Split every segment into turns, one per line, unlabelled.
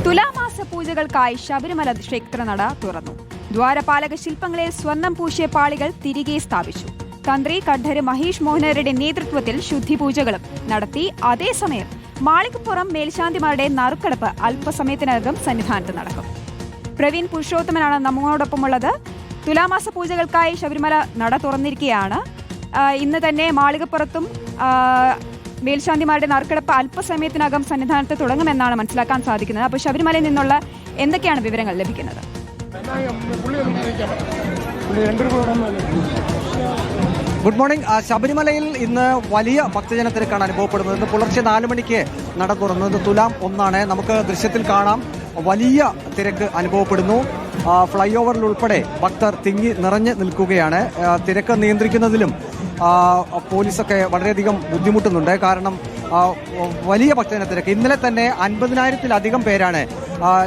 തുലാമാസ പൂജകൾക്കായി ശബരിമല ക്ഷേത്രനട തുറന്നു. ദ്വാരപാലക ശില്പങ്ങളിൽ സ്വർണം പൂശിയ പാളികൾ തിരികെ സ്ഥാപിച്ചു. തന്ത്രി കണ്ഠര് മഹേഷ് മോഹനരുടെ നേതൃത്വത്തിൽ ശുദ്ധിപൂജകളും നടത്തി. അതേസമയം മാളികപ്പുറം മേൽശാന്തിമാരുടെ നറുക്കെടുപ്പ് അല്പസമയത്തിനകം സന്നിധാനത്ത് നടക്കും. പ്രവീൺ പുരുഷോത്തമനാണ് നമ്മോടൊപ്പമുള്ളത്. തുലാമാസ പൂജകൾക്കായി ശബരിമല നട തുറന്നിരിക്കുകയാണ്. ഇന്ന് തന്നെ മാളികപ്പുറത്തും മേൽശാന്തിമാരുടെ നറുക്കെടുപ്പ് അല്പസമയത്തിനകം സന്നിധാനത്ത് തുടങ്ങുമെന്നാണ് മനസ്സിലാക്കാൻ സാധിക്കുന്നത്. അപ്പോൾ ശബരിമലയിൽ നിന്നുള്ള എന്തൊക്കെയാണ് വിവരങ്ങൾ ലഭിക്കുന്നത്?
Good morning. ശബരിമലയിൽ ഇന്ന് വലിയ ഭക്തജനത്തിരക്കാണ് അനുഭവപ്പെടുന്നത്. ഇന്ന് പുലർച്ചെ 4 മണിക്ക് നട തുറന്നത്. തുലാം 1 നമുക്ക് ദൃശ്യത്തിൽ കാണാം. വലിയ തിരക്ക് അനുഭവപ്പെടുന്നു. ഫ്ലൈ ഓവറിൽ ഉൾപ്പെടെ ഭക്തർ തിങ്ങി നിറഞ്ഞ് നിൽക്കുകയാണ്. തിരക്ക് നിയന്ത്രിക്കുന്നതിലും പോലീസൊക്കെ വളരെയധികം ബുദ്ധിമുട്ടുന്നുണ്ട്. കാരണം വലിയ ഭക്തജന തിരക്ക്. ഇന്നലെ തന്നെ 50,000-ത്തിലധികം പേരാണ്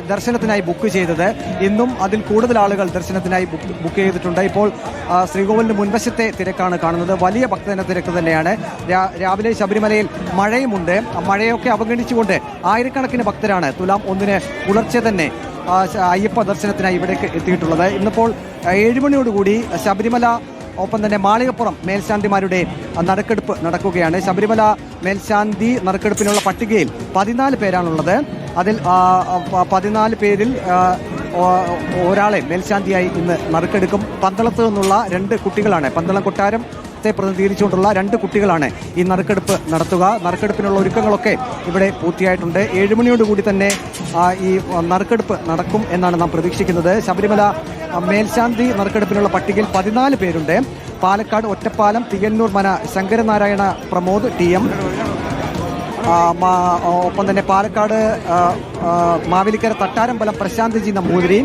ദർശനത്തിനായി ബുക്ക് ചെയ്തത്. ഇന്നും അതിൽ കൂടുതൽ ആളുകൾ ദർശനത്തിനായി ബുക്ക് ചെയ്തിട്ടുണ്ട്. ഇപ്പോൾ ശ്രീകോവിലിന് മുൻവശത്തെ തിരക്കാണ് കാണുന്നത്. വലിയ ഭക്തജന തിരക്ക് തന്നെയാണ്. രാവിലെ ശബരിമലയിൽ മഴയുമുണ്ട്. മഴയൊക്കെ അവഗണിച്ചുകൊണ്ട് ആയിരക്കണക്കിന് ഭക്തരാണ് തുലാം 1 പുലർച്ചെ തന്നെ അയ്യപ്പ ദർശനത്തിനായി ഇവിടേക്ക് എത്തിയിട്ടുള്ളത്. ഇന്നിപ്പോൾ 7 മണിയോടുകൂടി ശബരിമല ഒപ്പം തന്നെ മാളികപ്പുറം മേൽശാന്തിമാരുടെ നറുക്കെടുപ്പ് നടക്കുകയാണ്. ശബരിമല മേൽശാന്തി നറുക്കെടുപ്പിനുള്ള പട്ടികയിൽ 14 പേരാണുള്ളത്. അതിൽ 14 പേരിൽ ഒരാളെ മേൽശാന്തിയായി ഇന്ന് നറുക്കെടുക്കും. പന്തളത്ത് നിന്നുള്ള 2 കുട്ടികളാണ്, പന്തളം കൊട്ടാരം പ്രതിനിധീകരിച്ചുകൊണ്ടുള്ള 2 കുട്ടികളാണ് ഈ നറുക്കെടുപ്പ് നടത്തുക. നറുക്കെടുപ്പിനുള്ള ഒരുക്കങ്ങളൊക്കെ ഇവിടെ പൂർത്തിയായിട്ടുണ്ട്. 7 മണിയോടുകൂടി തന്നെ ഈ നറുക്കെടുപ്പ് നടക്കും എന്നാണ് നാം പ്രതീക്ഷിക്കുന്നത്. ശബരിമല മേൽശാന്തി നറുക്കെടുപ്പിനുള്ള പട്ടികയിൽ 14 പേരുണ്ട്. പാലക്കാട് ഒറ്റപ്പാലം തികന്നൂർ മന ശങ്കരനാരായണ പ്രമോദ് TM, ഒപ്പം തന്നെ പാലക്കാട് മാവേലിക്കര തട്ടാരമ്പലം പ്രശാന്ത് ജി നമ്പൂതിരി,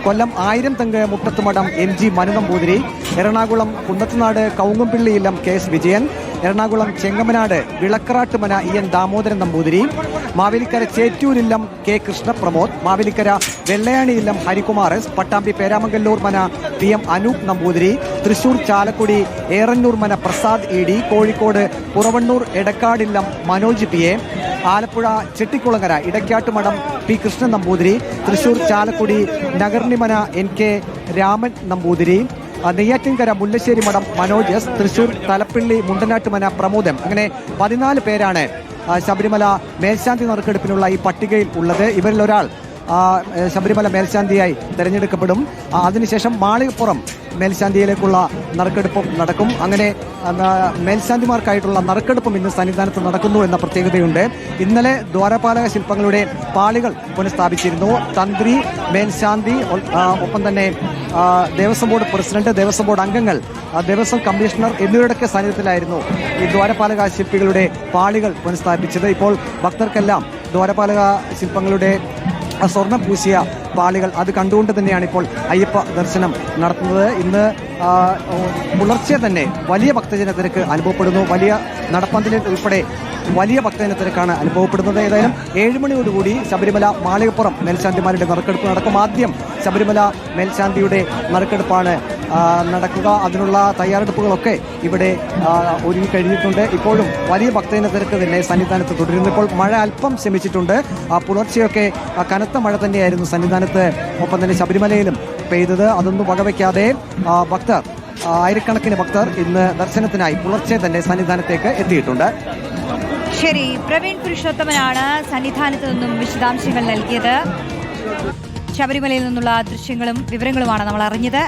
കൊല്ലം 1000 തെങ്ങ് മുട്ടത്തുമഠം MG മനു നമ്പൂതിരി, എറണാകുളം കുന്നത്തുനാട് കൗങ്ങുംപിള്ളി ഇല്ലം KS Vijayan, Ernakulam Chengamanad വിളക്കറാട്ടുമന EN Damodaran Namboothiri, Mavelikkara ചേറ്റൂരില്ലം K കൃഷ്ണപ്രമോദ്, Mavelikkara Vellayani ഇല്ലം ഹരികുമാർ S, പട്ടാമ്പി പേരാമംഗല്ലൂർ മന PM അനൂപ് നമ്പൂതിരി, തൃശൂർ ചാലക്കുടി ഏറന്നൂർ മന Prasad ED, Kozhikode പുറവണ്ണൂർ എടക്കാടില്ലം Manoj PA, Alappuzha Chettikulangara ഇടയ്ക്കാട്ടുമഠം P Krishnan Namboothiri, Thrissur Chalakudy നഗർണിമന NK Raman Namboothiri, Neyyattinkara Mullassery മഠം മനോജ് S, തൃശൂർ തലപ്പിള്ളി മുണ്ടനാട്ടുമന പ്രമോദം. അങ്ങനെ 14 പേരാണ് ശബരിമല മേൽശാന്തി നറുക്കെടുപ്പിനുള്ള ഈ പട്ടികയിൽ ഉള്ളത്. ഇവരിൽ ഒരാൾ ശബരിമല മേൽശാന്തിയായി തെരഞ്ഞെടുക്കപ്പെടും. അതിനുശേഷം മാളികപ്പുറം മേൽശാന്തിയിലേക്കുള്ള നറുക്കെടുപ്പും നടക്കും. അങ്ങനെ മേൽശാന്തിമാർക്കായിട്ടുള്ള നറുക്കെടുപ്പും ഇന്ന് സന്നിധാനത്ത് നടക്കുന്നു എന്ന പ്രത്യേകതയുണ്ട്. ഇന്നലെ ദ്വാരപാലക ശില്പങ്ങളുടെ പാളികൾ പുനഃസ്ഥാപിച്ചിരുന്നു. തന്ത്രി, മേൽശാന്തി, ഒപ്പം തന്നെ Devaswom board president, Devaswom board അംഗങ്ങൾ, ദേവസ്വം കമ്മീഷണർ എന്നിവരുടെയൊക്കെ സാന്നിധ്യത്തിലായിരുന്നു ഈ ദ്വാരപാലക ശില്പികളുടെ പാളികൾ പുനഃസ്ഥാപിച്ചത്. ഇപ്പോൾ ഭക്തർക്കെല്ലാം ദ്വാരപാലക ശില്പങ്ങളുടെ സ്വർണം പൂശിയ പാളികൾ അത് കണ്ടുകൊണ്ട് തന്നെയാണ് ഇപ്പോൾ അയ്യപ്പ ദർശനം നടത്തുന്നത്. ഇന്ന് പുലർച്ചെ തന്നെ വലിയ ഭക്തജന തിരക്ക് അനുഭവപ്പെടുന്നു. വലിയ നടപ്പന്തലിൽ ഉൾപ്പെടെ വലിയ ഭക്തജന തിരക്കാണ് അനുഭവപ്പെടുന്നത്. ഏതായാലും 7 മണിയോടുകൂടി ശബരിമല മാളികപ്പുറം മേൽശാന്തിമാരുടെ നറുക്കെടുപ്പ് നടക്കും. ആദ്യം ശബരിമല മേൽശാന്തിയുടെ നറുക്കെടുപ്പാണ് നടക്കുക. അതിനുള്ള തയ്യാറെടുപ്പുകളൊക്കെ ഇവിടെ ഒരുങ്ങിക്കഴിഞ്ഞിട്ടുണ്ട്. ഇപ്പോഴും വലിയ ഭക്തജന തിരക്ക് തന്നെ സന്നിധാനത്ത് തുടരുന്നു. ഇപ്പോൾ മഴ അല്പം ശമിച്ചിട്ടുണ്ട്. പുലർച്ചെയൊക്കെ കനത്ത മഴ തന്നെയായിരുന്നു സന്നിധാനത്ത്, ഒപ്പം തന്നെ ശബരിമലയിലും പെയ്തത്. അതൊന്നും വകവയ്ക്കാതെ ഭക്തർ, ആയിരക്കണക്കിന് ഭക്തർ ഇന്ന് ദർശനത്തിനായി പുലർച്ചെ തന്നെ സന്നിധാനത്തേക്ക് എത്തിയിട്ടുണ്ട്.
ശരി, പ്രവീൺ പുരുഷോത്തമനാണ് സന്നിധാനത്ത് നിന്നും വിശദാംശങ്ങൾ നൽകിയത്. ശബരിമലയിൽ നിന്നുള്ള ദൃശ്യങ്ങളും വിവരങ്ങളുമാണ് നമ്മൾ അറിഞ്ഞത്.